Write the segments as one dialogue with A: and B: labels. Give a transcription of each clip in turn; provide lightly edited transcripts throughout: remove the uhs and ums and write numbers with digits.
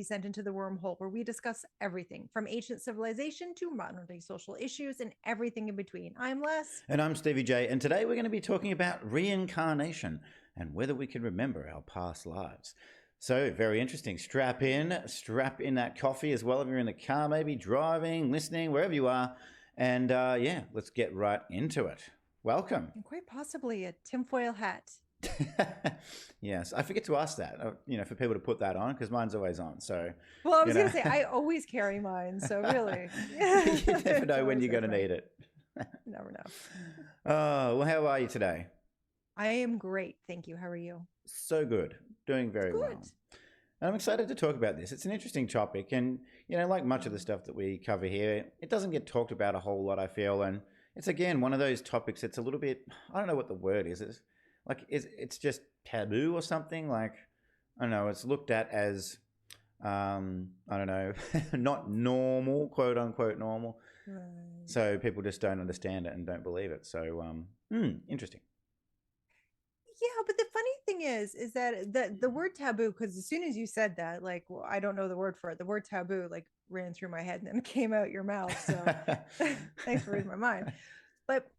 A: Descent Into the Wormhole, where we discuss everything from ancient civilization to modern day social issues and everything in between. I'm Les.
B: And I'm Stevie J, and today we're going to be talking about reincarnation and whether we can remember our past lives. So, very interesting. Strap in that coffee as well if you're in the car, maybe driving, listening, wherever you are. And yeah, let's get right into it. Welcome.
A: And quite possibly a tinfoil hat.
B: Yes, I forget to ask that, for people to put that on because mine's always on. So,
A: well, I was going to say, I always carry mine. So really,
B: you never know when you're going to need it.
A: You never know.
B: Oh, well, how are you today?
A: I am great. Thank you. How are you?
B: So good. Doing very well. And I'm excited to talk about this. It's an interesting topic. And, like much of the stuff that we cover here, it doesn't get talked about a whole lot, I feel. And it's, again, one of those topics that's a little bit, I don't know what the word is. It's just taboo or something. Like, I don't know, it's looked at as, I don't know, not normal, quote unquote normal. Right. So people just don't understand it and don't believe it. So, interesting.
A: Yeah, but the funny thing is that the word taboo, because as soon as you said that, like, well, I don't know the word for it. The word taboo, like, ran through my head and then it came out your mouth. So thanks for reading my mind. But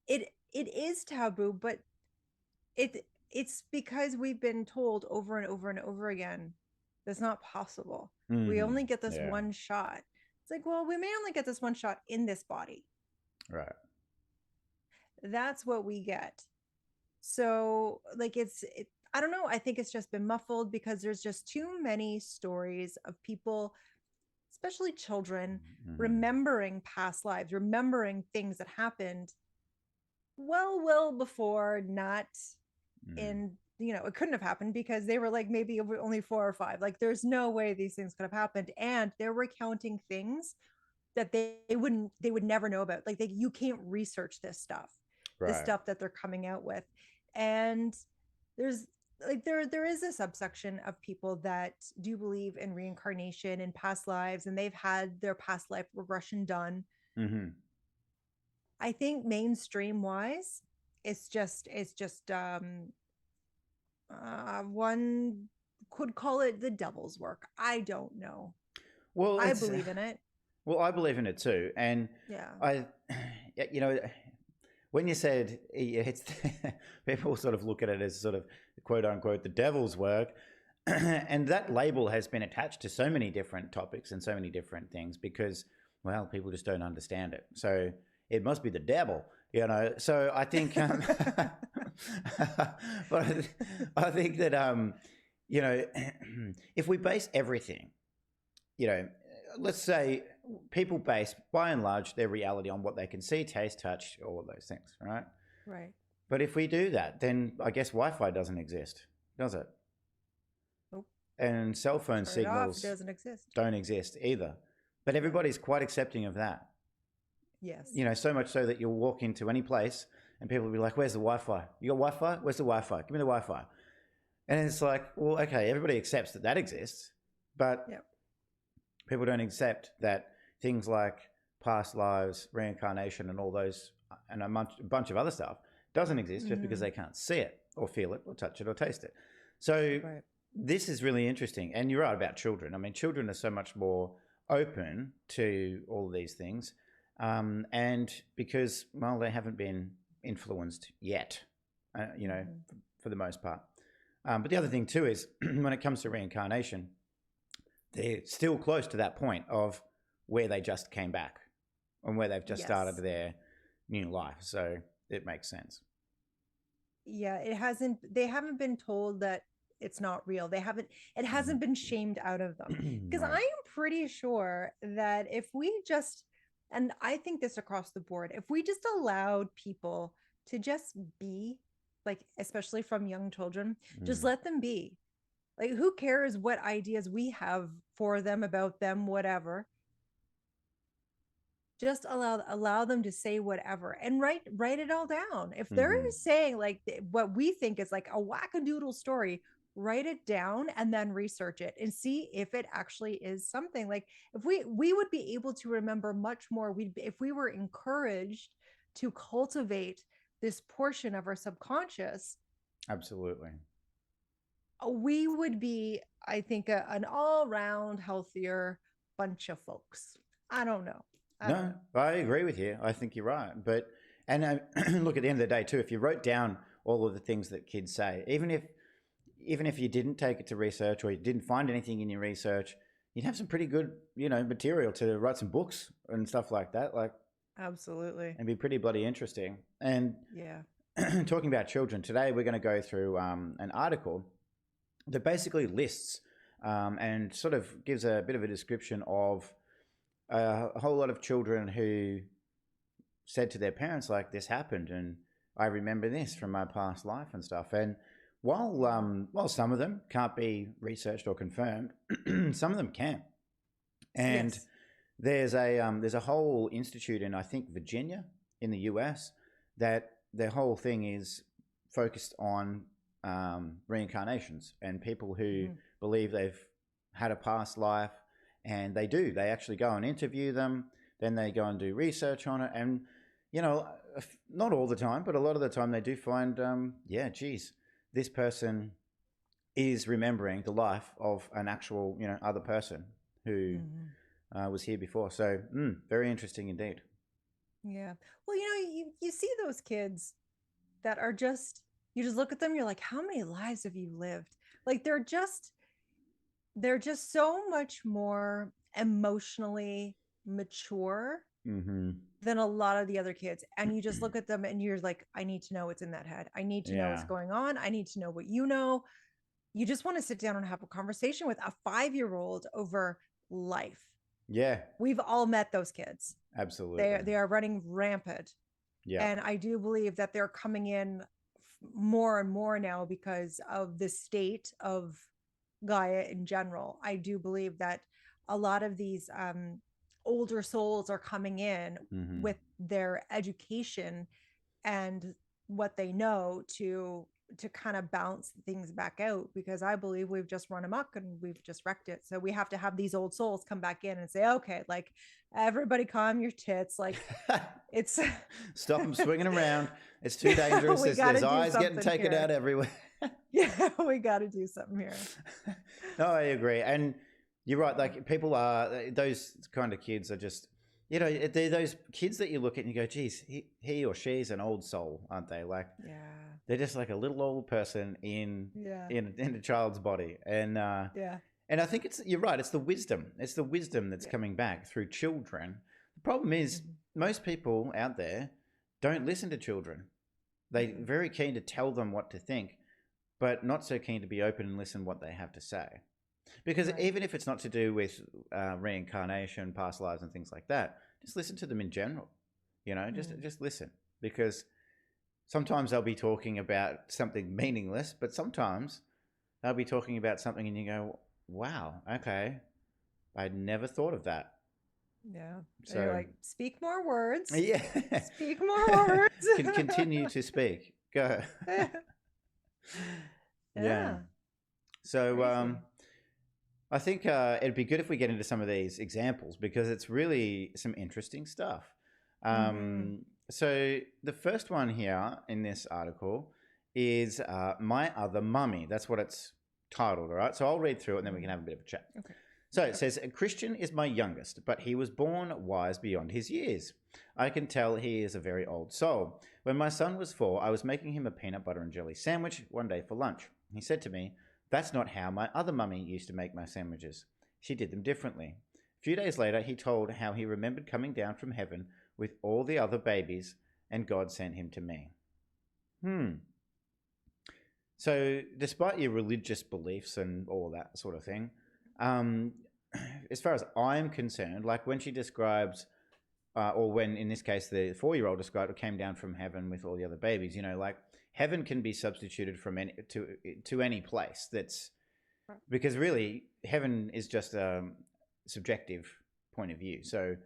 A: it is taboo, but it's because we've been told over and over and over again that's not possible. We only get this one shot. It's like, well, we may only get this one shot in this body.
B: Right.
A: That's what we get. So like I don't know. I think it's just been muffled because there's just too many stories of people, especially children, remembering past lives, remembering things that happened well before, not in, it couldn't have happened because they were like maybe only 4 or 5. Like there's no way these things could have happened. And they're recounting things that they would never know about. Like you can't research this stuff, right. The stuff that they're coming out with. And there's like there is a subsection of people that do believe in reincarnation and past lives, and they've had their past life regression done. I think mainstream wise, it's just one could call it the devil's work. I don't know. Well, I believe in it.
B: Well, I believe in it too. And when you said it's people sort of look at it as sort of quote unquote the devil's work, and that label has been attached to so many different topics and so many different things because, well, people just don't understand it. So it must be the devil, So I think, but I think that if we base everything, let's say people base, by and large, their reality on what they can see, taste, touch, all of those things, right?
A: Right.
B: But if we do that, then I guess Wi-Fi doesn't exist, does it?
A: Nope.
B: And cell phone signals don't exist either. But everybody's quite accepting of that.
A: Yes.
B: So much so that you'll walk into any place and people will be like, where's the Wi-Fi? You got Wi-Fi? Where's the Wi-Fi? Give me the Wi-Fi. And it's like, well, okay, everybody accepts that exists, but people don't accept that things like past lives, reincarnation, and all those, and a bunch of other stuff doesn't exist just because they can't see it or feel it or touch it or taste it. So this is really interesting. And you're right about children. I mean, children are so much more open to all of these things. And because, well, they haven't been influenced yet, for the most part. But the other thing too is when it comes to reincarnation, they're still close to that point of where they just came back and where they've just started their new life. So it makes sense.
A: Yeah, they haven't been told that it's not real. It hasn't been shamed out of them. Because I am pretty sure that if we just, and I think this across the board, if we just allowed people to just be, like, especially from young children, just let them be. Like, who cares what ideas we have for them, about them, whatever. Just allow them to say whatever and write it all down. If they're saying like what we think is like a wackadoodle story, write it down and then research it and see if it actually is something. Like if we would be able to remember much more if we were encouraged to cultivate this portion of our subconscious.
B: Absolutely.
A: we would be, I think, an all-round healthier bunch of folks. I don't know. I don't
B: No,
A: know.
B: I agree with you. I think you're right. But and look, at the end of the day, too, if you wrote down all of the things that kids say, even if you didn't take it to research or you didn't find anything in your research, you'd have some pretty good, material to write some books and stuff like that. Like,
A: Absolutely.
B: it'd be pretty bloody interesting. And
A: Yeah.
B: talking about children, today we're going to go through an article that basically lists and sort of gives a bit of a description of a whole lot of children who said to their parents, like, this happened and I remember this from my past life and stuff. And while some of them can't be researched or confirmed, some of them can. And
A: Yes.
B: there's a whole institute in, I think, Virginia in the US that their whole thing is focused on reincarnations and people who believe they've had a past life, and they actually go and interview them, then they go and do research on it, and not all the time, but a lot of the time they do find, yeah, geez, this person is remembering the life of an actual, other person who was here before. So, very interesting indeed.
A: Yeah. Well, you see those kids that are just, you just look at them, you're like, how many lives have you lived? Like they're just so much more emotionally mature
B: Mm-hmm.
A: than a lot of the other kids. And you just look at them and you're like, I need to know what's in that head. I need to know what's
B: Yeah.
A: going on. I need to know what you know. You just want to sit down and have a conversation with a 5-year-old over life.
B: Yeah.
A: We've all met those kids.
B: Absolutely.
A: They are running rampant.
B: Yeah.
A: And I do believe that they're coming in more and more now because of the state of Gaia in general. I do believe that a lot of these older souls are coming in
B: Mm-hmm.
A: with their education and what they know to kind of bounce things back out, because I believe we've just run amok and we've just wrecked it. So we have to have these old souls come back in and say, okay, like, everybody calm your tits. Like, it's
B: Stop them swinging around. It's too dangerous.
A: we got
B: There's
A: to do
B: eyes getting
A: something
B: taken out
A: here.
B: everywhere.
A: Yeah, we got to do something here.
B: No, I agree. And you're right. Like, people are, those kind of kids are just, they're those kids that you look at and you go, geez, he or she's an old soul, aren't they? Like,
A: Yeah.
B: they're just like a little old person in
A: Yeah.
B: in a child's body.
A: Yeah.
B: And I think you're right. It's the wisdom. It's the wisdom that's
A: Yeah.
B: coming back through children. The problem is most people out there don't listen to children. They're very keen to tell them what to think, but not so keen to be open and listen what they have to say. Because even if it's not to do with reincarnation, past lives, and things like that, just listen to them in general. Just listen, because sometimes they'll be talking about something meaningless, but sometimes they'll be talking about something, and you go, "Wow, okay, I'd never thought of that."
A: Yeah. And you're
B: So,
A: like, speak more words.
B: yeah,
A: Speak more words.
B: can continue to speak. Go. Yeah.
A: Yeah.
B: So,
A: Crazy.
B: I think it'd be good if we get into some of these examples, because it's really some interesting stuff. So the first one here in this article is My Other Mummy. That's what it's titled, all right? So I'll read through it and then we can have a bit of a chat.
A: Okay.
B: So it says, Christian is my youngest, but he was born wise beyond his years. I can tell he is a very old soul. When my son was 4, I was making him a peanut butter and jelly sandwich one day for lunch. He said to me, "That's not how my other mummy used to make my sandwiches. She did them differently." A few days later, he told how he remembered coming down from heaven with all the other babies, and God sent him to me. So, despite your religious beliefs and all that sort of thing, as far as I'm concerned, like when she describes, or when in this case the 4-year-old described it, came down from heaven with all the other babies, like heaven can be substituted from any to any place. That's because really heaven is just a subjective point of view. So,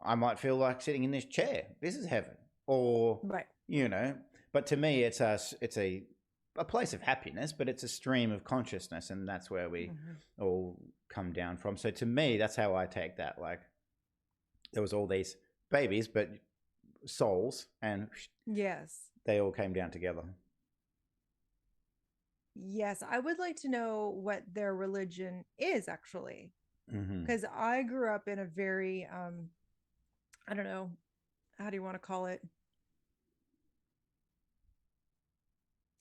B: I might feel like sitting in this chair. This is heaven, or but to me, it's a place of happiness, but it's a stream of consciousness, and that's where we all come down from. So to me, that's how I take that. Like, there was all these babies, but souls, and
A: yes,
B: they all came down together.
A: Yes, I would like to know what their religion is actually,
B: Mm-hmm.
A: because I grew up in a very I don't know, how do you want to call it?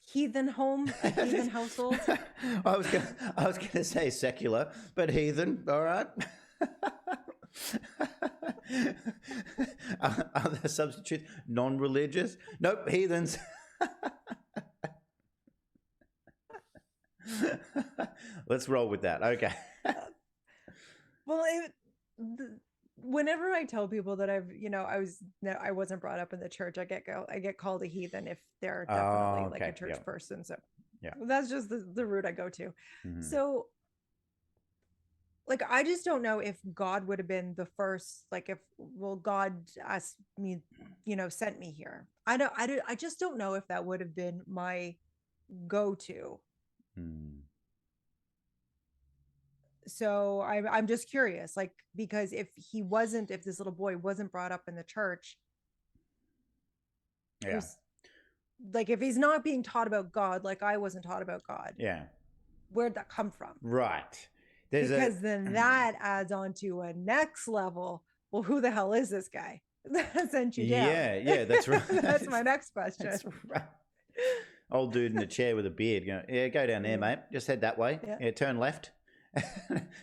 A: Heathen home, a heathen household.
B: I was gonna say secular, but heathen. All right. Other substitutes, non-religious. Nope, heathens. Let's roll with that. Okay.
A: Well, whenever I tell people that I wasn't brought up in the church, I get called a heathen if they're definitely
B: Oh,
A: like a
B: okay.
A: church
B: Yeah.
A: person. So
B: Yeah.
A: that's just the route I go to.
B: Mm-hmm.
A: So like I just don't know if God would have been the first, like if well God asked me, sent me here. I just don't know if that would have been my go-to.
B: Mm.
A: So I'm just curious, like, because if this little boy wasn't brought up in the church,
B: Yeah.
A: who's like, if he's not being taught about God, like I wasn't taught about God,
B: Yeah.
A: where'd that come from?
B: Right. There's a.
A: Because then that adds on to a next level. Well, who the hell is this guy that sent you down?
B: Yeah. Yeah. That's right.
A: That's my next question.
B: That's right. Old dude in a chair with a beard. Going, yeah, go down there,
A: Yeah.
B: mate. Just head that way.
A: Yeah.
B: Yeah, turn left,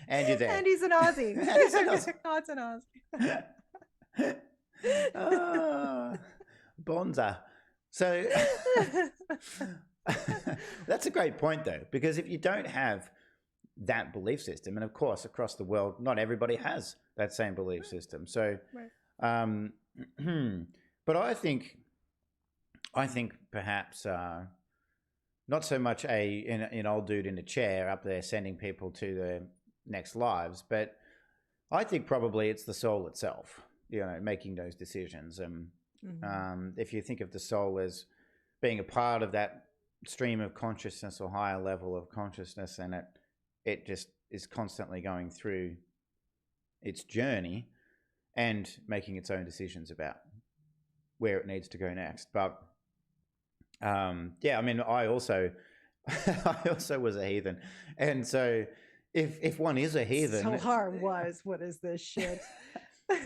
B: and you're there.
A: And he's an Aussie.
B: And he's an Aussie.
A: God's an Aussie.
B: Ah, Bonza. So that's a great point, though, because if you don't have that belief system, and of course, across the world, not everybody has that same belief system. So,
A: Right.
B: um, but I think perhaps not so much an old dude in a chair up there sending people to their next lives, but I think probably it's the soul itself, making those decisions. And if you think of the soul as being a part of that stream of consciousness or higher level of consciousness, and it just is constantly going through its journey and making its own decisions about where it needs to go next. But yeah, I mean, I also I also was a heathen, and so if one is a heathen,
A: Solar was, what is this shit?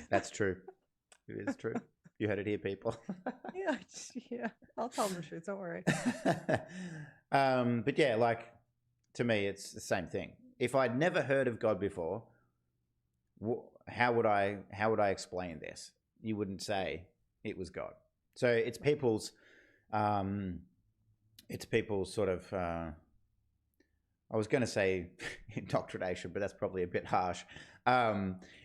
B: that's true. It is true. You heard it here, people.
A: Yeah, yeah. I'll tell them the truth. Don't worry.
B: But yeah, like to me, it's the same thing. If I'd never heard of God before, how would I explain this? You wouldn't say it was God. So it's people's sort of I was going to say indoctrination, but that's probably a bit harsh.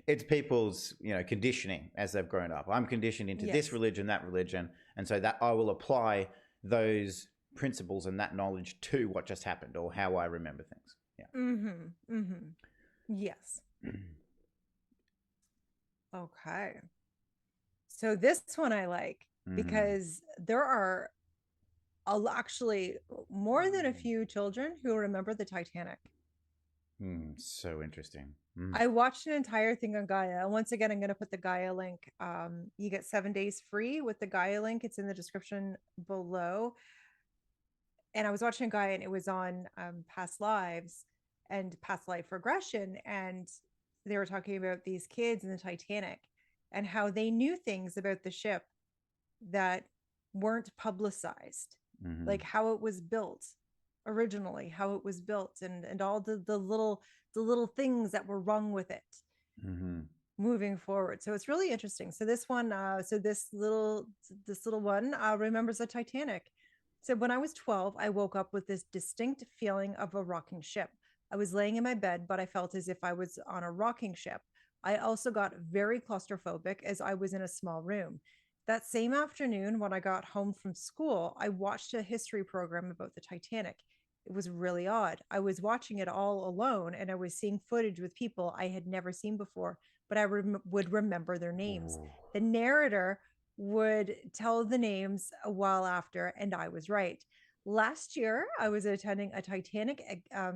B: It's people's conditioning as they've grown up. I'm conditioned into this religion, that religion, and so that I will apply those principles and that knowledge to what just happened or how I remember things. Yeah.
A: Yes. Okay. So this one I like because there are actually more than a few children who remember the Titanic.
B: So interesting.
A: I watched an entire thing on Gaia. And once again, I'm going to put the Gaia link. You get 7 days free with the Gaia link. It's in the description below. And I was watching Gaia and it was on past lives and past life regression. And they were talking about these kids in the Titanic and how they knew things about the ship that weren't publicized, like how it was built originally, how it was built, and all the little things that were wrong with it moving forward. So it's really interesting. So this one, this little one remembers the Titanic. So when I was 12, I woke up with this distinct feeling of a rocking ship. I was laying in my bed, but I felt as if I was on a rocking ship. I also got very claustrophobic as I was in a small room. That same afternoon, when I got home from school, I watched a history program about the Titanic. It was really odd. I was watching it all alone and I was seeing footage with people I had never seen before, but I would remember their names. The narrator would tell the names a while after, and I was right. Last year, I was attending a Titanic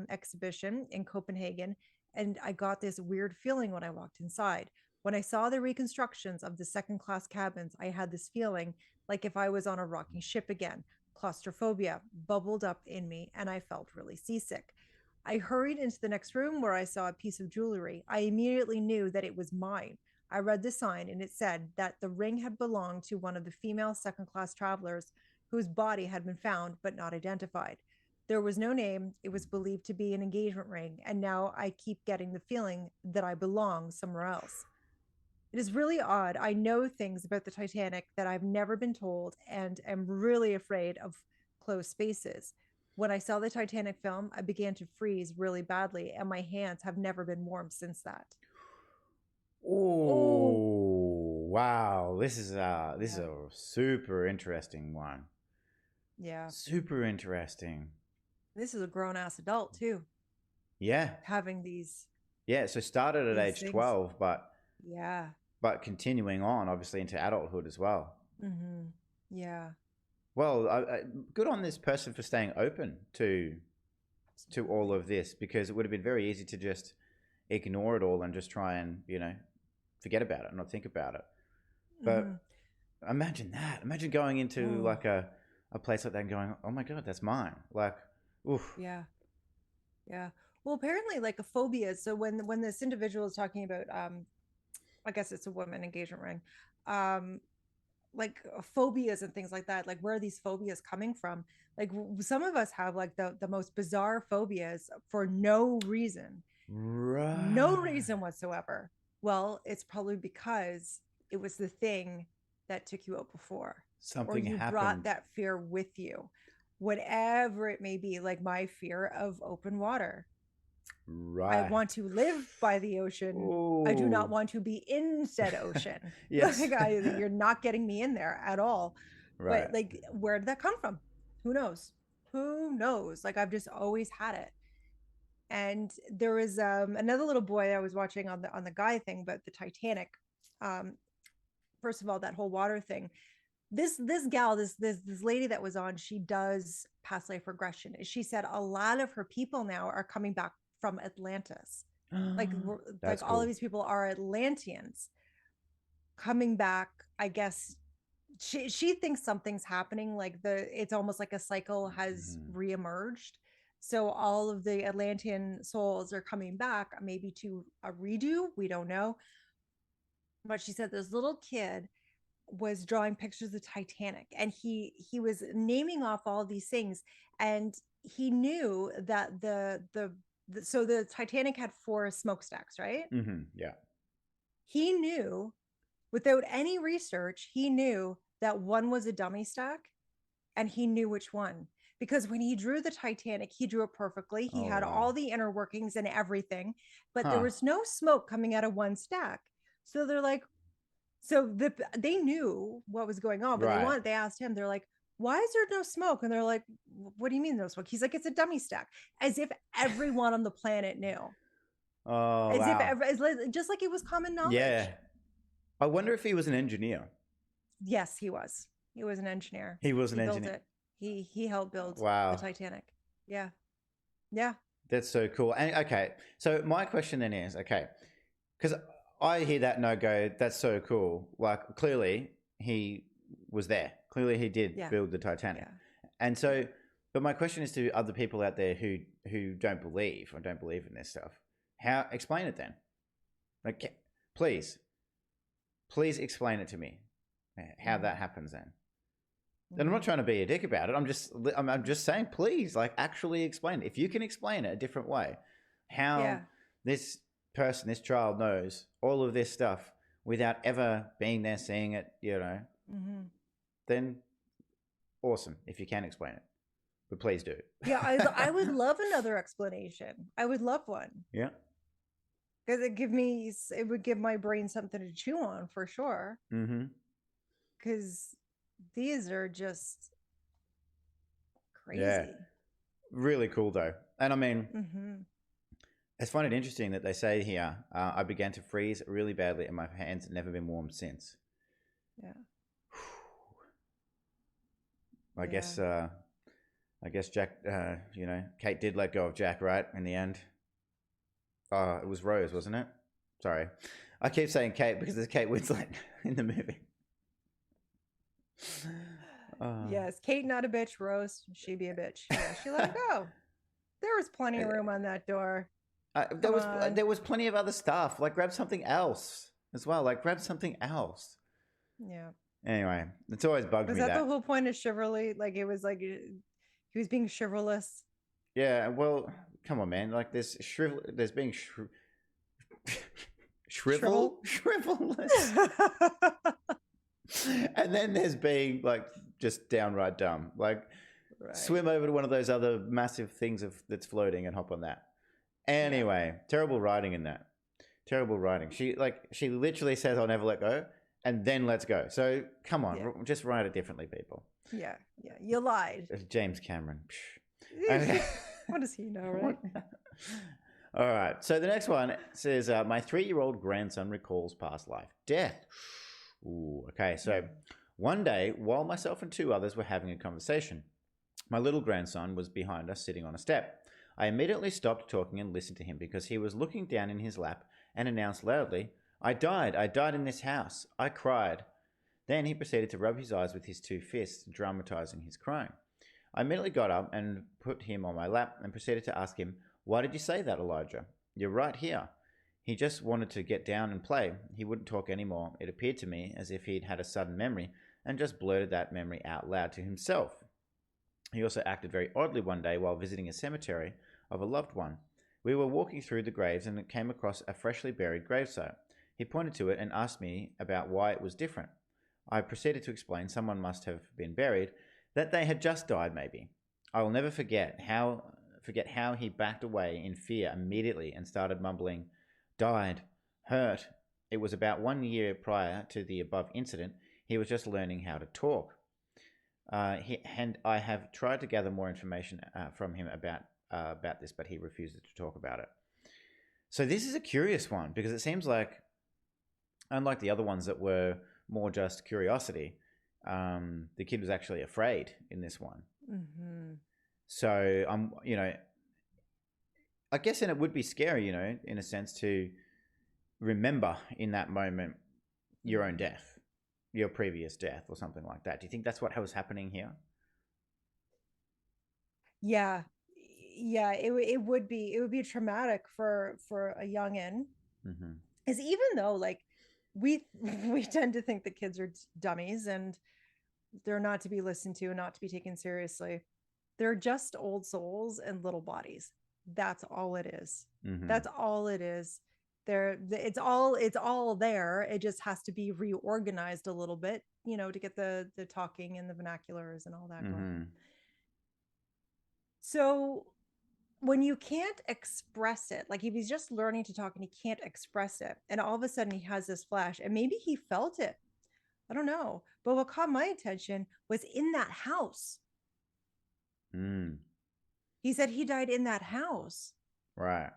A: exhibition in Copenhagen, and I got this weird feeling when I walked inside. When I saw the reconstructions of the second class cabins, I had this feeling like if I was on a rocking ship again. claustrophobia bubbled up in me and I felt really seasick. I hurried into the next room where I saw a piece of jewelry. I immediately knew that it was mine. I read the sign and it said that the ring had belonged to one of the female second class travelers whose body had been found but not identified. There was no name. It was believed to be an engagement ring. And now I keep getting the feeling that I belong somewhere else. It is really odd. I know things about the Titanic that I've never been told and am really afraid of closed spaces. When I saw the Titanic film, I began to freeze really badly, and my hands have never been warm since that. Oh,
B: Oh, wow. This is
A: yeah.
B: a super interesting one.
A: Yeah.
B: Super interesting.
A: This is a grown ass adult too,
B: Yeah.
A: having these
B: Yeah, so started at age
A: things.
B: 12
A: Yeah.
B: but continuing on obviously into adulthood as well.
A: Mhm. Yeah.
B: Well, good on this person for staying open to all
A: Absolutely.
B: of this, because it would have been very easy to just ignore it all and just try and, forget about it and not think about it.
A: Mhm.
B: But imagine that. Imagine going into
A: Oh,
B: like a place like that and going, "Oh my god, that's mine." Like, oof.
A: yeah. Yeah. Well, apparently like a phobia. So when this individual is talking about I guess it's a woman engagement ring, um like phobias and things like that, like where are these phobias coming from? Like some of us have like the most bizarre phobias for no reason, no
B: Right.
A: reason whatsoever. Well, it's probably because it was the thing that took you out before, or
B: Something
A: you brought
B: happened.
A: that fear with you, whatever it may be. Like my fear of open water. I
B: Right.
A: want to live by the ocean. I do not
B: Oh.
A: want to be in said ocean.
B: Yes.
A: Like you're not getting me in there at all. But
B: Right.
A: like, where did that come from? Who knows? Who knows? Like I've just always had it. And there was another little boy I was watching on the Gaia thing, but the Titanic. Um, First of all, that whole water thing. This gal, this lady that was on, she does past life regression. She said a lot of her people now are coming back from Atlantis. Like
B: That's
A: all of
B: cool.
A: these people are Atlanteans coming back. I guess she thinks something's happening. Like it's almost like a cycle has
B: Mhm.
A: reemerged. So all of the Atlantean souls are coming back, maybe to a redo. We don't know. But she said this little kid was drawing pictures of Titanic, and he was naming off all these things, and he knew that so the Titanic had four smokestacks, right?
B: Yeah.
A: He knew without any research, he knew that one was a dummy stack, and he knew which one, because when he drew the Titanic, he drew it perfectly. He
B: Oh
A: had
B: wow.
A: all the inner workings and everything, but there
B: Huh.
A: was no smoke coming out of one stack. So they're like, they knew what was going on, but
B: Right.
A: they asked him, they're like, why is there no smoke? And they're like, what do you mean no smoke? He's like, it's a dummy stack. As if everyone on the planet knew.
B: Oh
A: As if
B: wow.
A: just like it was common
B: Yeah.
A: knowledge.
B: I wonder if he was an engineer.
A: Yes, he was. He was an engineer.
B: He was an
A: He built
B: engineer.
A: it. He helped build the
B: Wow.
A: Titanic. Yeah. Yeah.
B: That's so cool. And okay, so my question then is, okay, because I hear that and I go, that's so cool. Like clearly he was there. Clearly he did
A: Yeah.
B: build the Titanic.
A: Yeah.
B: And
A: Yeah.
B: so, but my question is to other people out there who don't believe or don't believe in this stuff. How explain it then? Like, please, please explain it to me. How
A: Mm-hmm.
B: that happens then. And I'm not
A: Mm-hmm.
B: trying to be a dick about it. I'm just saying, please, like, actually explain it. If you can explain it a different way, how
A: Yeah.
B: this person, this child knows all of this stuff without ever being there, seeing it,
A: Mm-hmm.
B: then awesome. If you can explain it, but please do.
A: Yeah. I would love another explanation. I would love one.
B: Yeah.
A: Because it would give my brain something to chew on for sure.
B: Mm-hmm.
A: Because these are just
B: Yeah.
A: crazy.
B: Really cool though. And I mean,
A: Mm-hmm.
B: I find it interesting that they say here, I began to freeze really badly and my hands have never been warm since.
A: Yeah.
B: I
A: Yeah.
B: guess Jack, Kate did let go of Jack, right? In the end. It was Rose, wasn't it? Sorry. I keep saying Kate because there's Kate Winslet in the movie.
A: Yes, Kate not a bitch, roast, she be a bitch. Yeah, she let him go. There was plenty of room on that door.
B: There
A: Come on.
B: was plenty of other stuff. Like grab something else as well. Like grab something else.
A: Yeah.
B: Anyway, it's always bugged
A: Was
B: me
A: that the
B: that.
A: whole point of chivalry? Like it was like he was being chivalrous.
B: Yeah, well, come on, man. Like there's being
A: Shrivel?
B: shrivelless, and then there's being like just downright dumb. Like
A: Right.
B: swim over to one of those other massive things that's floating and hop on that. Anyway, terrible writing in that. Terrible writing. She literally says, "I'll never let go," and then let's go. So come on, just write it differently, people.
A: Yeah. You lied.
B: James Cameron. Okay.
A: What does he know, right?
B: All right. So the next one says, "My 3-year-old grandson recalls past life death." Ooh. Okay. So one day, while myself and 2 others were having a conversation, my little grandson was behind us, sitting on a step. I immediately stopped talking and listened to him because he was looking down in his lap and announced loudly, I died in this house. I cried. Then he proceeded to rub his eyes with his 2 fists, dramatizing his crying. I immediately got up and put him on my lap and proceeded to ask him, why did you say that, Elijah? You're right here. He just wanted to get down and play. He wouldn't talk anymore. It appeared to me as if he'd had a sudden memory and just blurted that memory out loud to himself. He also acted very oddly one day while visiting a cemetery of a loved one. We were walking through the graves and came across a freshly buried gravesite. He pointed to it and asked me about why it was different. I proceeded to explain someone must have been buried, that they had just died maybe. I will never forget how he backed away in fear immediately and started mumbling, died, hurt. It was about 1 year prior to the above incident. He was just learning how to talk. And I have tried to gather more information from him about this, but he refuses to talk about it. So this is a curious one because it seems like, unlike the other ones that were more just curiosity, the kid was actually afraid in this one.
A: Mm-hmm.
B: So I guess, and it would be scary, in a sense, to remember in that moment your own death, your previous death, or something like that. Do you think that's what was happening here?
A: Yeah, it would be traumatic for a youngin.
B: Mm-hmm.
A: Because even though like we we tend to think that kids are dummies and they're not to be listened to and not to be taken seriously, they're just old souls and little bodies. That's all it is.
B: Mm-hmm.
A: That's all it is. It's all there. It just has to be reorganized a little bit, to get the talking and the vernaculars and all that
B: Mm-hmm.
A: going. So when you can't express it, like if he's just learning to talk and he can't express it, and all of a sudden he has this flash, and maybe he felt it. I don't know. But what caught my attention was in that house.
B: Mm.
A: He said he died in that house.
B: Right.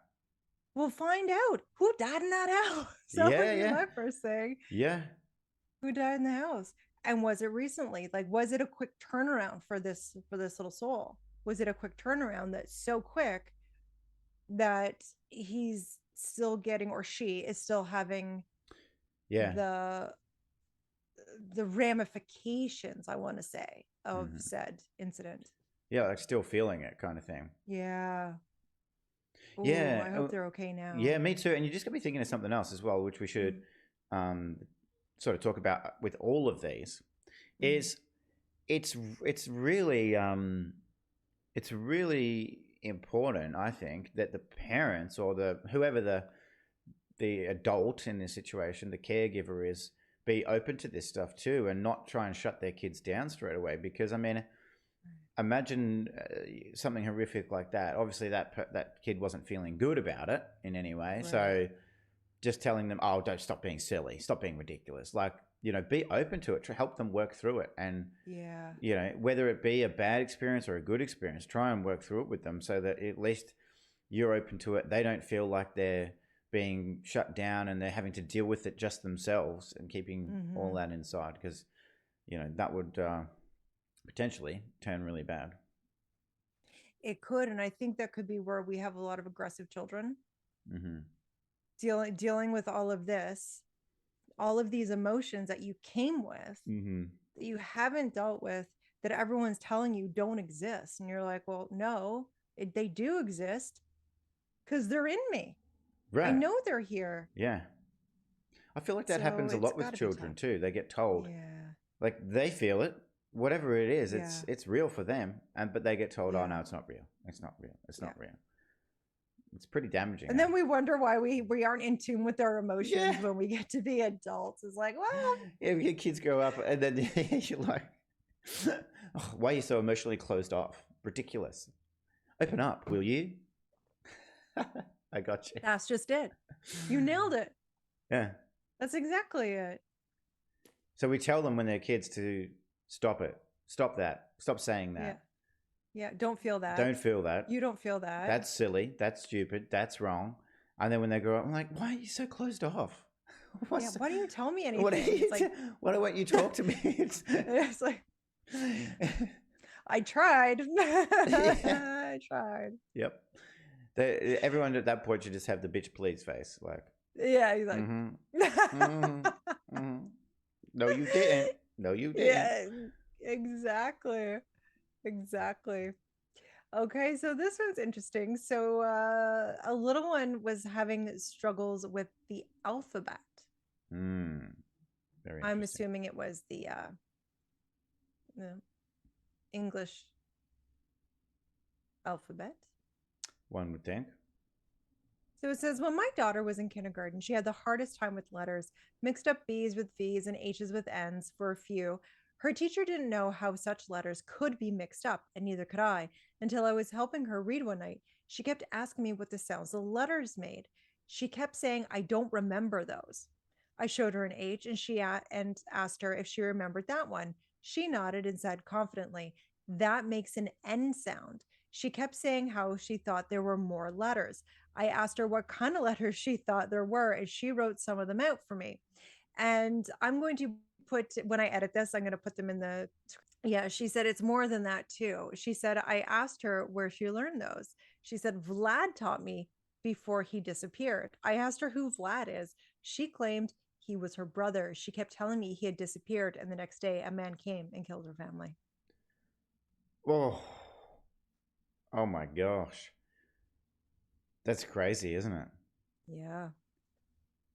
A: We'll find out who died in that house. That would be my first thing.
B: Yeah.
A: Who died in the house? And was it recently? Like, was it a quick turnaround for this little soul? Was it a quick turnaround that's so quick that he's still getting, or she is still having the ramifications, I want to say, of said incident?
B: Yeah, like still feeling it kind of thing.
A: Yeah. Ooh,
B: Yeah.
A: I hope they're okay now.
B: Yeah, me too. And you just got me thinking of something else as well, which we should sort of talk about with all of these. Is it's really important, I think, that the parents or whoever the adult in this situation, the caregiver, is be open to this stuff too, and not try and shut their kids down straight away. Because I mean, imagine something horrific like that. Obviously, that kid wasn't feeling good about it in any way. Right. So just telling them, "Oh, don't stop being silly, stop being ridiculous." Like, be open to it to help them work through it, and whether it be a bad experience or a good experience, try and work through it with them so that at least you're open to it. They don't feel like they're being shut down and they're having to deal with it just themselves and keeping all that inside, because that would potentially turn really bad.
A: It could, and I think that could be where we have a lot of aggressive children dealing with all of this, all of these emotions that you came with, that you haven't dealt with, that everyone's telling you don't exist. And you're like, well, no, they do exist because they're in me. I
B: Right.
A: know they're here.
B: Yeah. I feel like that
A: So
B: happens a
A: it's
B: lot with
A: got to be
B: children
A: tough.
B: too. They get told,
A: Yeah.
B: like they feel it, whatever it is,
A: Yeah.
B: it's real for them, and but they get told, oh
A: Yeah.
B: no, it's not real. It's not real. It's
A: Yeah.
B: not real. It's pretty damaging,
A: And
B: eh?
A: then we wonder why we aren't in tune with our
B: Yeah.
A: emotions when we get to be adults. It's like, well,
B: Yeah, your kids grow up, and then you're like, oh, why are you so emotionally closed off? Ridiculous. Open up, will you? I got you.
A: that's just it. You nailed it.
B: Yeah.
A: That's exactly it.
B: So we tell them when they're kids to stop it, stop that, stop saying
A: Yeah.
B: that.
A: Yeah. Don't feel that.
B: Don't feel that.
A: You don't feel that.
B: That's silly. That's stupid. That's wrong. And then when they grow up, I'm like, why are you so closed off?
A: Yeah. Why do you tell me anything?
B: What
A: It's like,
B: why don't you talk to me?
A: it's like, I tried. I tried.
B: Yep. Everyone at that point should just have the bitch please face. Like,
A: Yeah. He's like,
B: no, you didn't. No, you didn't.
A: yeah, exactly. Exactly. Okay, so this one's interesting. So a little one was having struggles with the alphabet.
B: Very
A: I'm
B: interesting.
A: assuming it was the English alphabet.
B: One would think.
A: So it says, when my daughter was in kindergarten, she had the hardest time with letters, mixed up B's with V's and H's with N's for a few. Her teacher didn't know how such letters could be mixed up, and neither could I, until I was helping her read one night. She kept asking me what the sounds the letters made. She kept saying, I don't remember those. I showed her an H and and asked her if she remembered that one. She nodded and said confidently, that makes an N sound. She kept saying how she thought there were more letters. I asked her what kind of letters she thought there were, and she wrote some of them out for me. And I'm going to put, when I edit this, I'm going to put them in the, yeah, she said it's more than that too. She said, I asked her where she learned those. She said, Vlad taught me before he disappeared. I asked her who Vlad is. She claimed he was her brother. She kept telling me he had disappeared, and the next day a man came and killed her family.
B: Oh, oh my gosh. That's crazy, isn't it?
A: Yeah.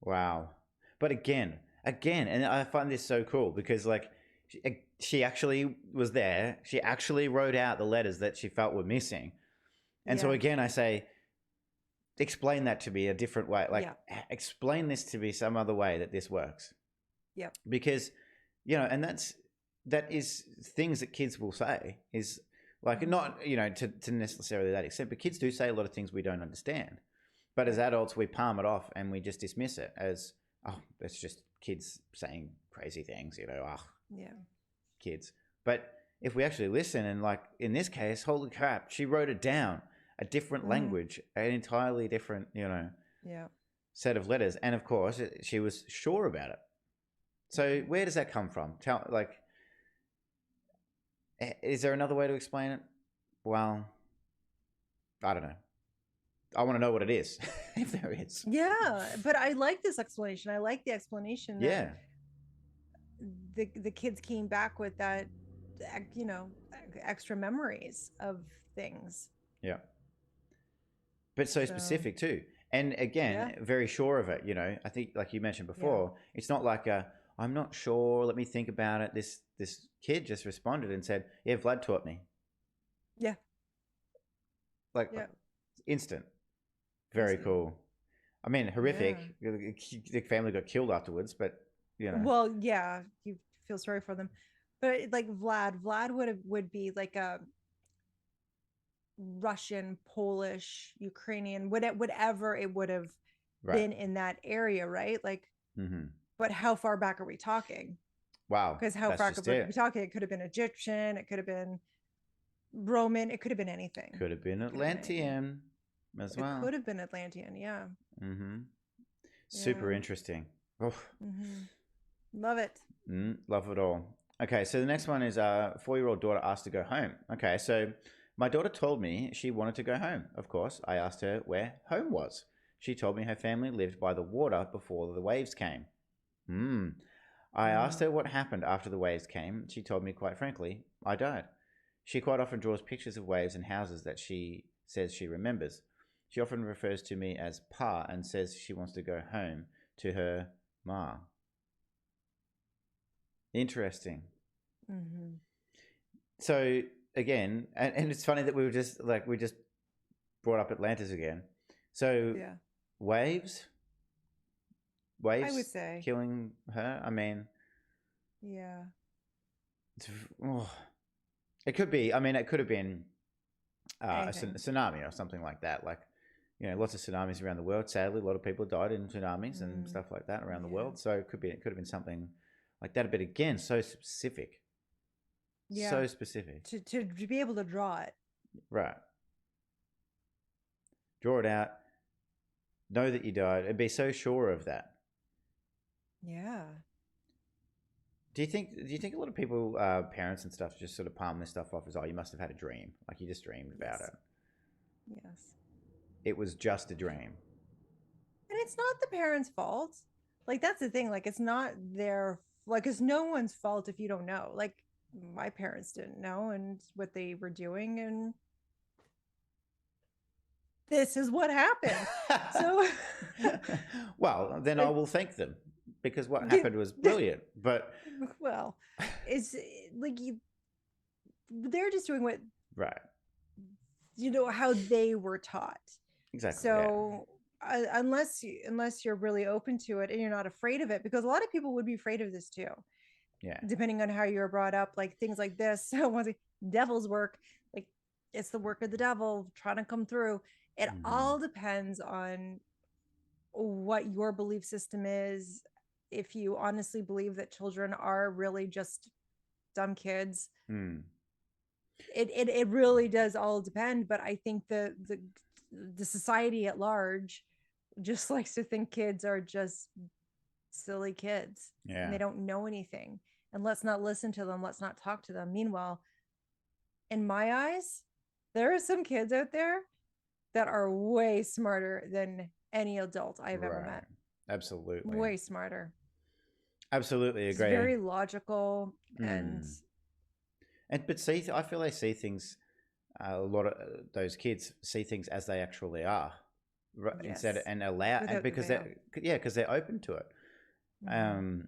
B: Wow. But again, and I find this so cool because like she actually was there. She actually wrote out the letters that she felt were missing. And so again, I say, explain that to me a different way. Like explain this to me some other way that this works.
A: Yeah.
B: Because, and that is things that kids will say is like not, to necessarily that extent, but kids do say a lot of things we don't understand. But as adults, we palm it off and we just dismiss it as, oh, that's just kids saying crazy things, kids. But if we actually listen and like in this case, holy crap, she wrote it down, a different language, an entirely different, set of letters. And of course, she was sure about it. So where does that come from? Is there another way to explain it? Well, I don't know. I want to know what it is, if there is.
A: Yeah, but I like this explanation. I like the explanation that the kids came back with that, extra memories of things.
B: Yeah. But so specific too. And again, very sure of it, I think like you mentioned before, it's not like I'm not sure, let me think about it. This kid just responded and said, yeah, Vlad taught me.
A: Yeah.
B: Like instant. Very cool. I mean, horrific. The family got killed afterwards, but
A: Well, yeah, you feel sorry for them. But like Vlad would be like a Russian, Polish, Ukrainian, whatever it would have been in that area, right? Like, but how far back are we talking?
B: Wow.
A: Because how far are we talking? It could have been Egyptian, it could have been Roman, it could have been anything.
B: Could have been Atlantean as well.
A: It could have been Atlantean, yeah.
B: Super interesting. Oh.
A: Love it.
B: Love it all. Okay, so the next one is 4-year-old daughter asked to go home. Okay, so my daughter told me she wanted to go home. Of course, I asked her where home I asked her what happened after the waves came. She told me quite frankly, I died. She quite often draws pictures of waves and houses that she says she remembers. She often refers to me as Pa and says she wants to go home to her Ma. Interesting.
A: Mm-hmm.
B: So again, and it's funny that we just brought up Atlantis again. So
A: Yeah,
B: waves,
A: I would
B: waves
A: say.
B: killing her. I mean,
A: Yeah.
B: it's, oh, it could be. I mean, it could have been a
A: Anything.
B: tsunami or something like that. Like, lots of tsunamis around the world. Sadly, a lot of people died in tsunamis and
A: Mm,
B: stuff like that around the
A: yeah.
B: world. So it could have been something like that. But again, so specific,
A: Yeah.
B: so specific.
A: To be able to draw it.
B: Right. Draw it out. Know that you died and be so sure of that.
A: Yeah.
B: Do you think a lot of people, parents and stuff, just sort of palm this stuff off as, oh, you must have had a dream, like you just dreamed about
A: Yes.
B: it.
A: Yes.
B: It was just a dream.
A: And it's not the parents' fault. Like that's the thing. Like it's not their like it's no one's fault if you don't know. Like my parents didn't know and what they were doing, and this is what happened. So
B: Well, then I
A: like
B: will thank them because what happened was brilliant. But
A: well, it's like they're just doing what
B: right,
A: how they were taught.
B: exactly, yeah,
A: So unless you're really open to it and you're not afraid of it, because a lot of people would be afraid of this too,
B: yeah,
A: depending on how you were brought up, like things like this. Once devil's work, like it's the work of the devil trying to come through. It
B: mm-hmm.
A: all depends on what your belief system is. If you honestly believe that children are really just dumb kids,
B: Mm.
A: it really does all depend. But I think the society at large just likes to think kids are just silly kids and
B: Yeah,
A: they don't know anything, and let's not listen to them, let's not talk to them. Meanwhile, in my eyes, there are some kids out there that are way smarter than any adult I've ever
B: right,
A: met.
B: absolutely,
A: Way smarter.
B: absolutely
A: It's
B: agree.
A: very logical. And
B: Mm. But see, I feel they see things. A lot of those kids see things as they actually are, instead
A: yes,
B: and allow, and
A: without the
B: because
A: veil.
B: they're open to it.
A: Mm-hmm.
B: Um,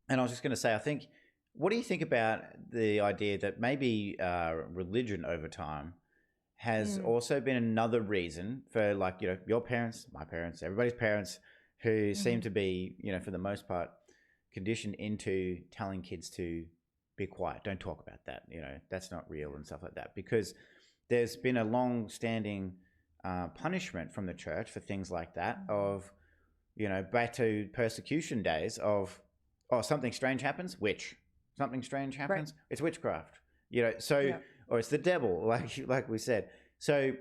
B: and I was just going to say, I think, what do you think about the idea that maybe religion over time has
A: Mm-hmm.
B: also been another reason for, like, your parents, my parents, everybody's parents, who seem
A: Mm-hmm.
B: to be, for the most part, conditioned into telling kids to be quiet, don't talk about that, that's not real and stuff like that, because there's been a long-standing punishment from the church for things like that.
A: Mm-hmm.
B: Of back to persecution days of, oh, something strange happens, something strange
A: Right.
B: happens, it's witchcraft. So,
A: Yeah.
B: or it's the devil, like we said. So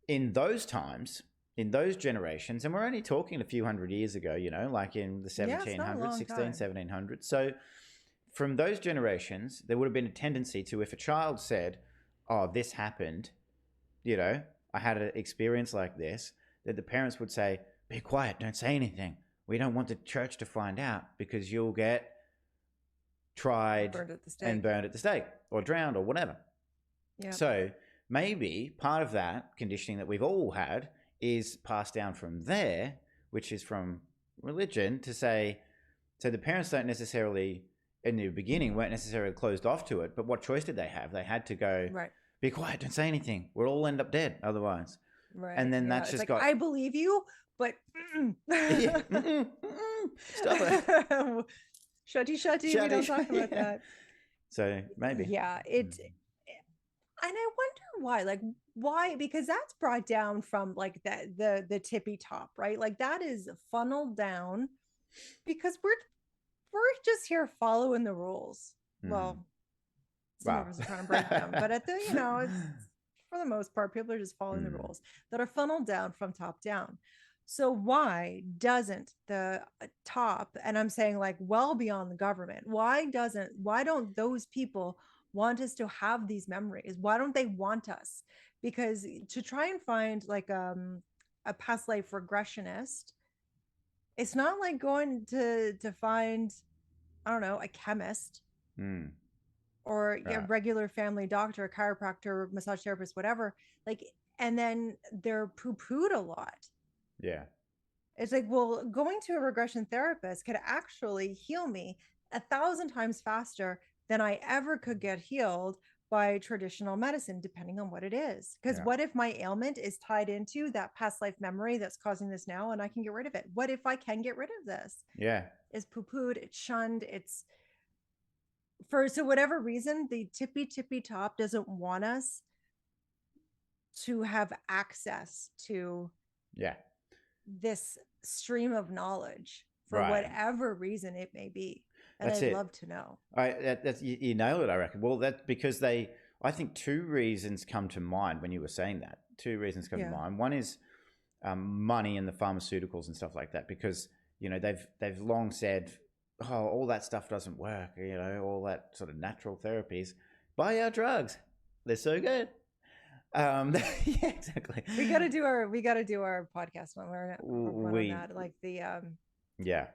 B: in those times, in those generations, and we're only talking a few hundred years ago, like in the
A: Yeah, it's not a
B: 1700s,
A: long
B: 16,
A: time.
B: 1700s. So from those generations, there would have been a tendency to, if a child said, oh, this happened, I had an experience like this, that the parents would say, be quiet, don't say anything. We don't want the church to find out because you'll get tried
A: Burned at the
B: and
A: stake.
B: burned at the stake or drowned or whatever.
A: Yeah.
B: So maybe part of that conditioning that we've all had is passed down from there, which is from religion, to say, so the parents don't necessarily, in the beginning, weren't necessarily closed off to it, but what choice did they have? They had to go,
A: Right.
B: be quiet, don't say anything. We'll all end up dead otherwise. And
A: Right.
B: then
A: Yeah.
B: that's
A: It's
B: just
A: like,
B: got,
A: I believe you, but
B: yeah, stop it.
A: shutty shutty, we don't
B: Shadish.
A: talk about
B: Yeah.
A: that.
B: So maybe.
A: Yeah.
B: Mm.
A: And I wonder why. Like, why? Because that's brought down from like the tippy top, right? Like that is funneled down because we're just here following the rules.
B: Mm.
A: Well, some of
B: Wow.
A: us are trying to break them, but at the it's for the most part, people are just following the
B: Mm.
A: rules that are funneled down from top down. So why doesn't the top, and I'm saying like well beyond the government, why don't those people want us to have these memories? Why don't they want us? Because to try and find like a past life regressionist, it's not like going to find I don't know, a chemist
B: Mm.
A: or a
B: Right.
A: regular family doctor, a chiropractor, massage therapist, whatever. Like, and then they're poo-pooed a lot.
B: Yeah.
A: It's like, well, going to a regression therapist could actually heal me 1,000 times faster than I ever could get healed by traditional medicine, depending on what it is. Because
B: Yeah.
A: what if my ailment is tied into that past life memory that's causing this now and I can get rid of it? What if I can get rid of this?
B: Yeah.
A: It's poo-pooed, it's shunned, it's for so whatever reason, the tippy top doesn't want us to have access to
B: Yeah.
A: this stream of knowledge for
B: Right.
A: whatever reason it may be. And
B: That's
A: I'd
B: it.
A: love to know.
B: That's you nailed it, I reckon. Well, that's because I think two reasons come to mind when you were saying that. Two reasons come to
A: Yeah.
B: mind. One is money and the pharmaceuticals and stuff like that, because they've long said, oh, all that stuff doesn't work. All that sort of natural therapies. Buy our drugs; they're so good. Yeah, exactly.
A: We got to do our podcast when we're one on
B: We
A: that, like the
B: Yeah,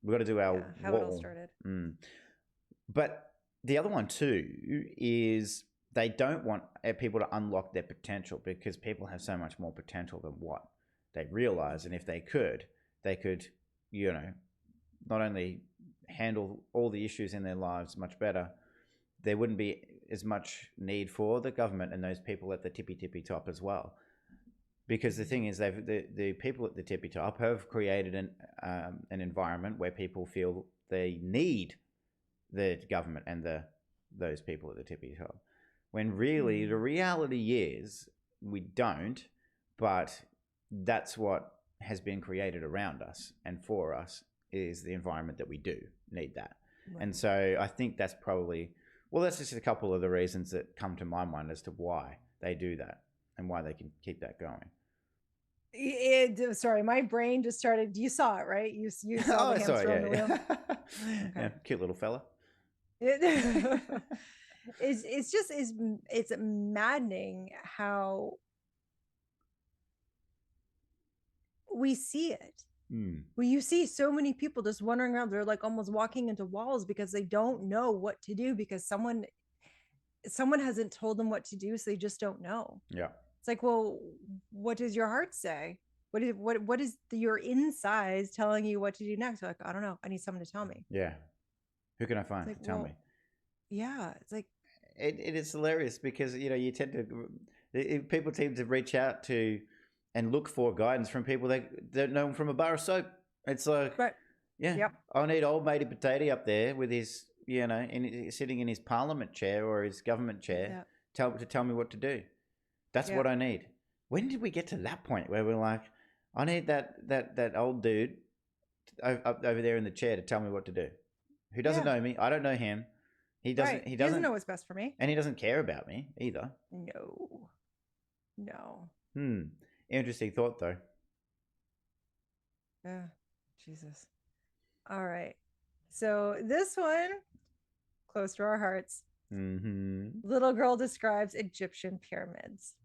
B: we got to do our
A: how it all
B: wall.
A: started.
B: But the other one too is they don't want people to unlock their potential, because people have so much more potential than what they realize. And if they could, not only handle all the issues in their lives much better, there wouldn't be as much need for the government and those people at the tippy top as well. Because the thing is, the people at the tippy top have created an environment where people feel they need the government and those people at the tippy top, when really the reality is we don't. But that's what has been created around us and for us, is the environment that we do need that. Right. And so I think that's probably, well, that's just a couple of the reasons that come to my mind as to why they do that and why they can keep that going.
A: Sorry, my brain just started. You saw it, right? You saw the hamster on the wheel.
B: Okay. Yeah, cute little fella.
A: It's maddening how we see it. Well, you see so many people just wandering around. They're like almost walking into walls because they don't know what to do, because someone hasn't told them what to do, so they just don't know.
B: Yeah.
A: It's like, well, what does your heart say? What is your insides telling you what to do next? You're like, I don't know. I need someone to tell me.
B: Yeah. Who can I find?
A: Like,
B: Tell me.
A: Yeah. It's like,
B: it is hilarious because, you tend to, people tend to reach out to and look for guidance from people that know them from a bar of soap. It's like, right. Yeah, yep. I need old matey potato up there with his, sitting in his parliament chair or his government chair, to tell me what to do. That's what I need. When did we get to that point where we're like, I need that old dude up over there in the chair to tell me what to do, who doesn't know me? I don't know him. He doesn't. Right. He doesn't
A: know what's best for me,
B: and he doesn't care about me either.
A: No.
B: Interesting thought, though.
A: Yeah, Jesus. All right. So this one, close to our hearts. Little girl describes Egyptian pyramids.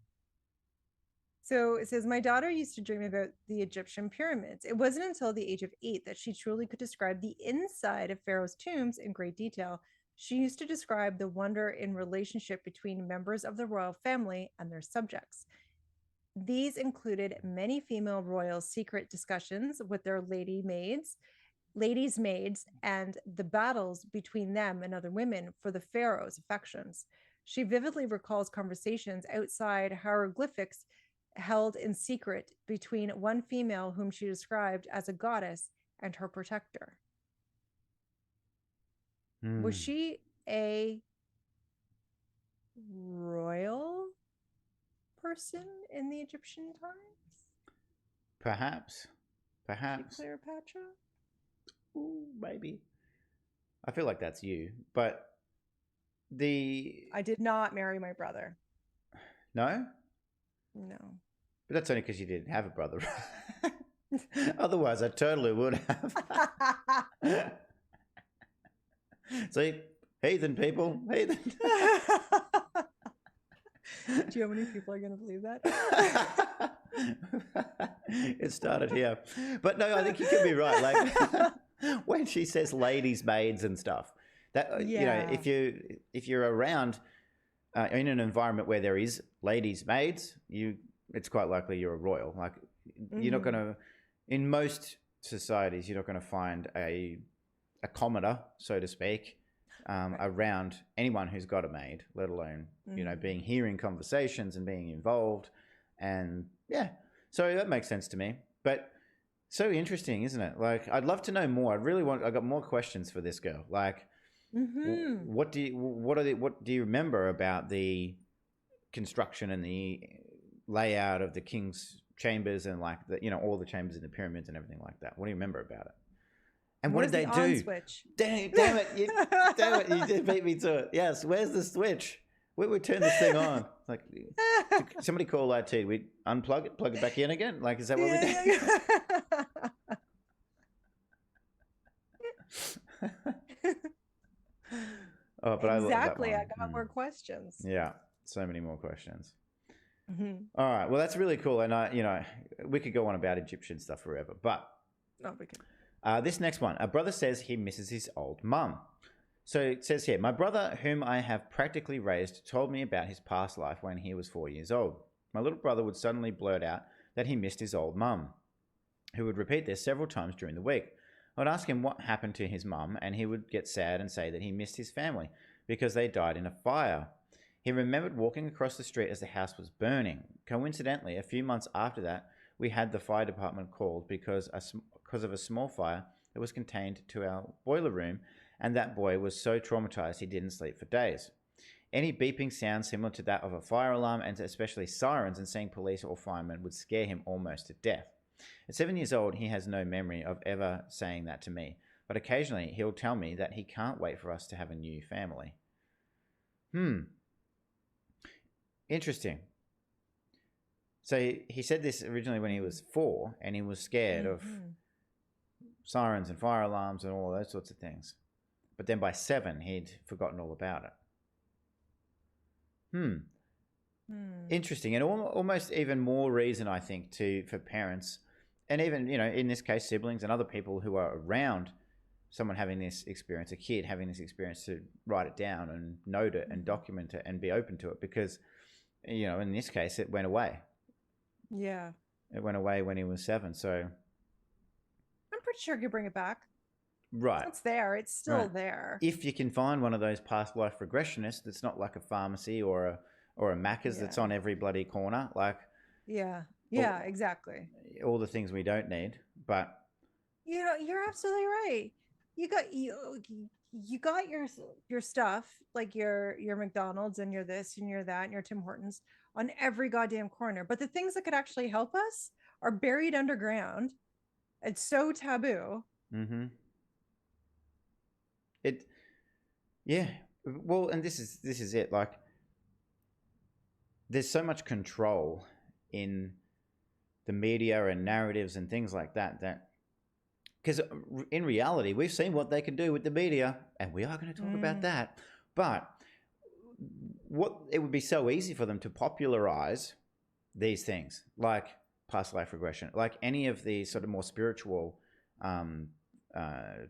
A: So it says, my daughter used to dream about the Egyptian pyramids. It wasn't until the age of 8 that she truly could describe the inside of Pharaoh's tombs in great detail. She used to describe the wonder in relationship between members of the royal family and their subjects. These included many female royals' secret discussions with their ladies' maids, and the battles between them and other women for the pharaoh's affections. She vividly recalls conversations outside hieroglyphics held in secret between one female whom she described as a goddess and her protector. Was she a royal person in the Egyptian times?
B: Perhaps.
A: Cleopatra?
B: Ooh, maybe. I feel like that's you, but
A: I did not marry my brother.
B: No?
A: No.
B: But that's only because you didn't have a brother. Otherwise, I totally would have. See, heathen people, heathen.
A: Do you know how many people are going to believe that?
B: It started here. But no, I think you could be right. Like, when she says ladies' maids and stuff. That
A: Yeah.
B: if you're around in an environment where there is ladies' maids, it's quite likely you're a royal. Like you're not going to, in most societies, you're not going to find a commoner, so to speak, around anyone who's got a maid, let alone being hearing conversations and being involved, and so that makes sense to me. But so interesting, isn't it? Like, I'd love to know more. I got more questions for this girl. Like, what do you remember about the construction and the layout of the king's chambers and like all the chambers in the pyramids and everything like that? What do you remember about it? And what did they do?
A: Switch?
B: Damn it! You did beat me to it. Yes, where's the switch? We would turn this thing on. Like, somebody call IT. We unplug it, plug it back in again. Like, is that what we do? Oh, but
A: exactly.
B: I
A: got more questions.
B: Yeah, so many more questions. All right. Well, that's really cool, and we could go on about Egyptian stuff forever, but
A: we could.
B: This next one, a brother says he misses his old mum. So it says here, my brother, whom I have practically raised, told me about his past life when he was 4 years old. My little brother would suddenly blurt out that he missed his old mum, who would repeat this several times during the week. I would ask him what happened to his mum, and he would get sad and say that he missed his family because they died in a fire. He remembered walking across the street as the house was burning. Coincidentally, a few months after that, we had the fire department called because of a small fire that was contained to our boiler room, and that boy was so traumatized he didn't sleep for days. Any beeping sound similar to that of a fire alarm, and especially sirens and seeing police or firemen, would scare him almost to death. At 7 years old, he has no memory of ever saying that to me, but occasionally he'll tell me that he can't wait for us to have a new family. Interesting. So he said this originally when he was 4, and he was scared of sirens and fire alarms and all those sorts of things. But then by 7, he'd forgotten all about it. Interesting. And almost even more reason, I think, for parents, and even, in this case, siblings and other people who are around someone having this experience, a kid having this experience, to write it down and note it and document it and be open to it, because, in this case, it went away.
A: Yeah.
B: It went away when he was 7, so
A: I'm pretty sure you could bring it back.
B: Right.
A: It's there. It's still there.
B: If you can find one of those past life regressionists that's not like a pharmacy or a Macca's that's on every bloody corner, like
A: exactly.
B: All the things we don't need, but
A: you're absolutely right. You got your stuff, like your McDonald's and your this and your that and your Tim Hortons on every goddamn corner, but the things that could actually help us are buried underground. It's so taboo.
B: Well, and this is it. Like, there's so much control in the media and narratives and things like that because in reality, we've seen what they can do with the media, and we are going to talk about that. But it would be so easy for them to popularize these things, like past life regression, like any of these sort of more spiritual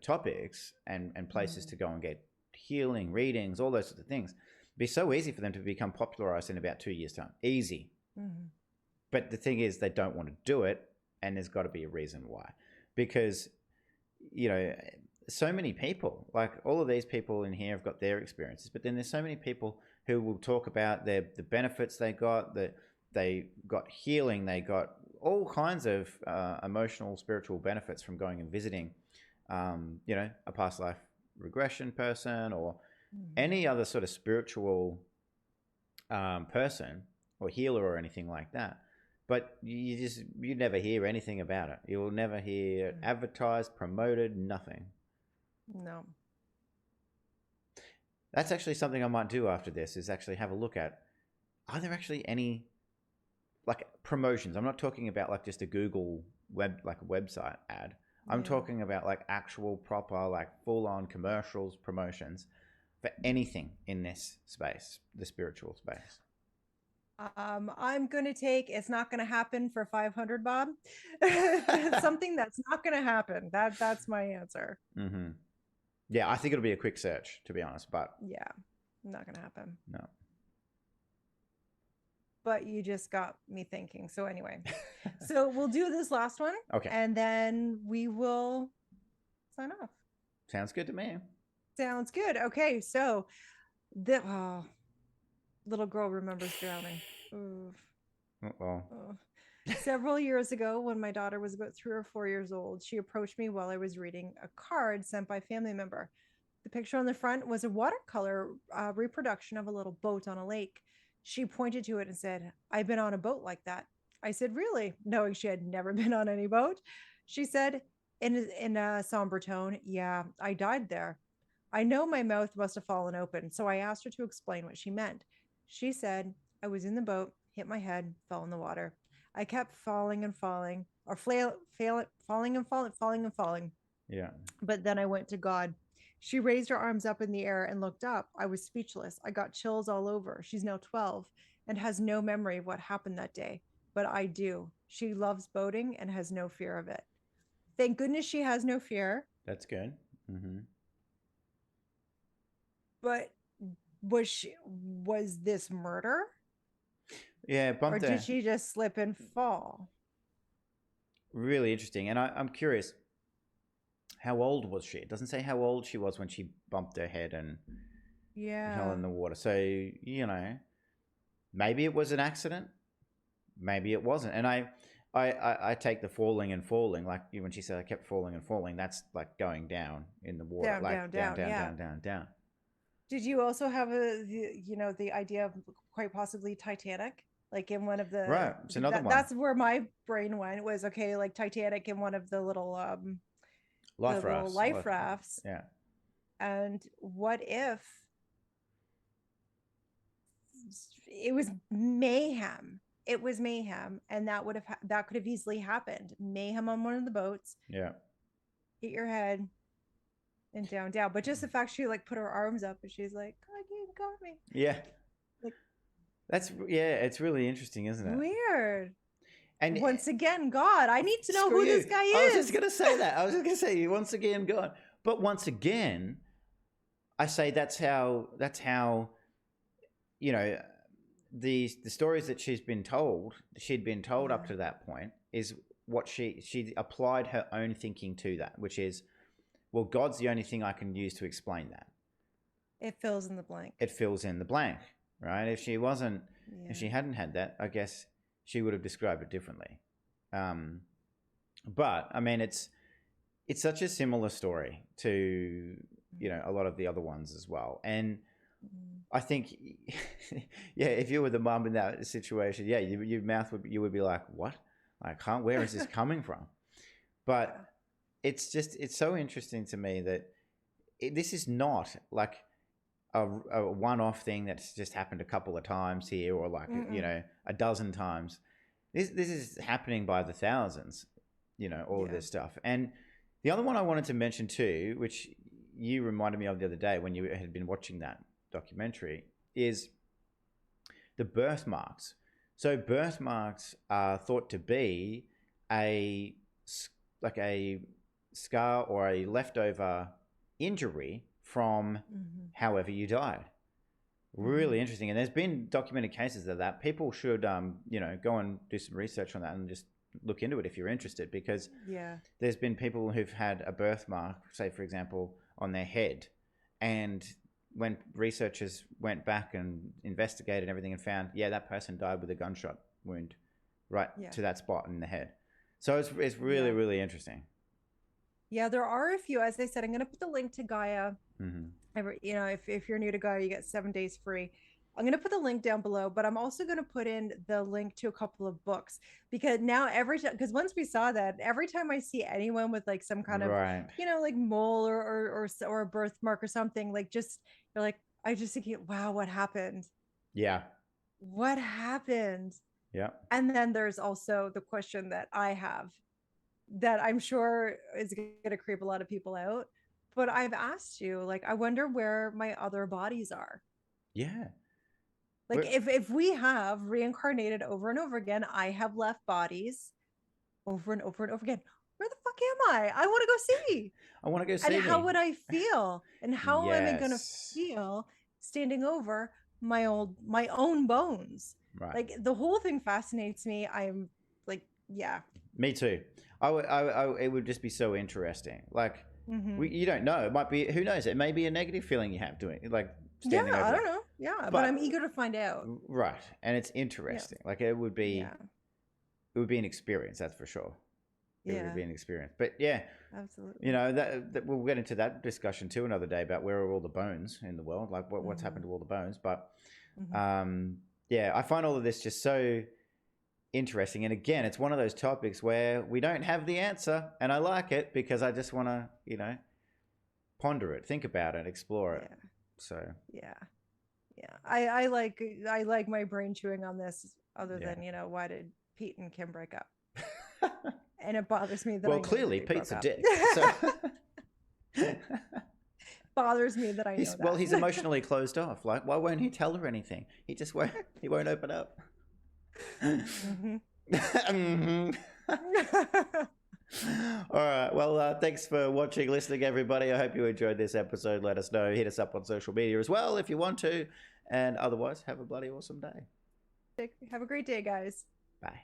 B: topics and places to go and get healing readings, all those sorts of things. It'd be so easy for them to become popularized in about 2 years' time. Easy. But the thing is, they don't want to do it, and there's got to be a reason why. Because, so many people, like all of these people in here have got their experiences, but then there's so many people who will talk about the benefits they got, that they got healing, they got all kinds of emotional, spiritual benefits from going and visiting, a past life regression person or any other sort of spiritual person or healer or anything like that. But you never hear anything about it. You will never hear it advertised, promoted, nothing.
A: No.
B: That's actually something I might do after this, is actually have a look at, are there actually any like promotions? I'm not talking about like just a Google website ad. I'm talking about like actual proper, like full on commercials, promotions for anything in this space, the spiritual space.
A: I'm gonna take it's not gonna happen for 500, Bob. Something that's not gonna happen. That's my answer.
B: Mm-hmm. Yeah, I think it'll be a quick search, to be honest, but
A: Yeah, not gonna happen.
B: no.
A: But you just got me thinking. So anyway, so we'll do this last one,
B: Okay.
A: and then we will sign off.
B: Sounds good to me.
A: Sounds good. Okay, so the little girl remembers drowning. Oof.
B: Well,
A: Oh. Several years ago, when my daughter was about 3 or 4 years old, she approached me while I was reading a card sent by a family member. The picture on the front was a watercolor reproduction of a little boat on a lake. She pointed to it and said, "I've been on a boat like that." I said, "Really?" Knowing she had never been on any boat. She said, in a somber tone, "Yeah, I died there." I know my mouth must have fallen open, so I asked her to explain what she meant. She said, "I was in the boat, hit my head, fell in the water. I kept falling and falling, or falling and falling, falling and falling.
B: yeah.
A: But then I went to God." She raised her arms up in the air and looked up. I was speechless. I got chills all over. She's now 12 and has no memory of what happened that day, but I do. She loves boating and has no fear of it. Thank goodness she has no fear.
B: That's good. Mm-hmm.
A: But was this murder,
B: Yeah,
A: or
B: bumped
A: did
B: her.
A: she just slip and fall?
B: Really interesting. And I'm curious, how old was she? It doesn't say how old she was when she bumped her head and fell
A: Yeah.
B: in the water. So, maybe it was an accident. Maybe it wasn't. And I take the falling and falling, like when she said I kept falling and falling, that's like going down in the water,
A: Down,
B: like
A: down,
B: down,
A: down.
B: down,
A: Yeah.
B: down, down, down.
A: Did you also have the idea of quite possibly Titanic? Like in one of
B: Right. It's another one.
A: that's where my brain went, was okay, like Titanic in one of the
B: Life
A: little
B: rafts.
A: life rafts.
B: Yeah.
A: And what if it was mayhem? It was mayhem, and that could have easily happened. Mayhem on one of the boats,
B: Yeah.
A: hit your head, and down, down. But just the fact she like put her arms up and she's like, "God, you got me."
B: Yeah.
A: Like,
B: It's really interesting, isn't it?
A: weird.
B: And
A: Once again, God, I need to know
B: screw
A: who this
B: you.
A: guy
B: I was just
A: is.
B: going to say that. I was just going to say, once again, God. But once again, I say that's how, you know, the stories that she'd been told
A: Yeah.
B: up to that point is what she applied her own thinking to that, which is, well, God's the only thing I can use to explain that.
A: It fills in the blank.
B: It fills in the blank, right? If she wasn't,
A: Yeah.
B: if she hadn't had that, I guess she would have described it differently. But I mean, it's such a similar story to a lot of the other ones as well, and I think, yeah, if you were the mum in that situation, yeah, your mouth would be like, what? Like, where is this coming from? But it's so interesting to me that this is not like a one-off thing that's just happened a couple of times here, or like a dozen times. This is happening by the thousands, all of this stuff. And the other one I wanted to mention too, which you reminded me of the other day when you had been watching that documentary, is the birthmarks. So birthmarks are thought to be a scar or a leftover injury from however you died. Really interesting. And there's been documented cases of that. People should go and do some research on that and just look into it if you're interested, because there's been people who've had a birthmark, say for example, on their head, and when researchers went back and investigated everything and found, that person died with a gunshot wound to that spot in the head. So it's really, really interesting.
A: Yeah, there are a few. As I said, I'm going to put the link to Gaia. If you're new to Gaia, you get 7 days free. I'm going to put the link down below, but I'm also going to put in the link to a couple of books, because now because once we saw that, every time I see anyone with like some kind of, like mole or a birthmark or something, like you're like, I just think, wow, what happened?
B: Yeah.
A: What happened?
B: Yeah.
A: And then there's also the question that I have that I'm sure is going to creep a lot of people out. But I've asked you, like, I wonder where my other bodies are.
B: Yeah.
A: Like if we have reincarnated over and over again, I have left bodies over and over and over again. Where the fuck am I? I want to go see.
B: I want to go see
A: And how
B: me.
A: would I feel? And how am I going to
B: Yes.
A: feel standing over my own bones?
B: Right.
A: Like the whole thing fascinates me. I'm like, yeah.
B: Me too. It would just be so interesting. Like,
A: Mm-hmm.
B: you don't know. It might be, who knows? It may be a negative feeling you have doing it, like standing over.
A: I don't know. Yeah, but I'm eager to find out.
B: Right, and it's interesting. Yeah. Like it would be an experience, that's for sure. It would be an experience. But yeah,
A: absolutely.
B: You know, that we'll get into that discussion too another day about where are all the bones in the world, like what's happened to all the bones. But yeah, I find all of this just so interesting. And again, it's one of those topics where we don't have the answer, and I like it because I just want to, you know, ponder it, think about it, explore it. So
A: yeah, I like my brain chewing on this. Other than, you know, why did Pete and Kim break up? And it bothers me that
B: well, clearly Pete's a dick. So.
A: Bothers me that I know that.
B: Well, he's emotionally closed off. Like, why won't he tell her anything? He just won't. He won't open up. All right. Well, thanks for watching, listening, everybody. I hope you enjoyed this episode. Let us know. Hit us up on social media as well if you want to. And otherwise, have a bloody awesome day.
A: Have a great day, guys.
B: Bye.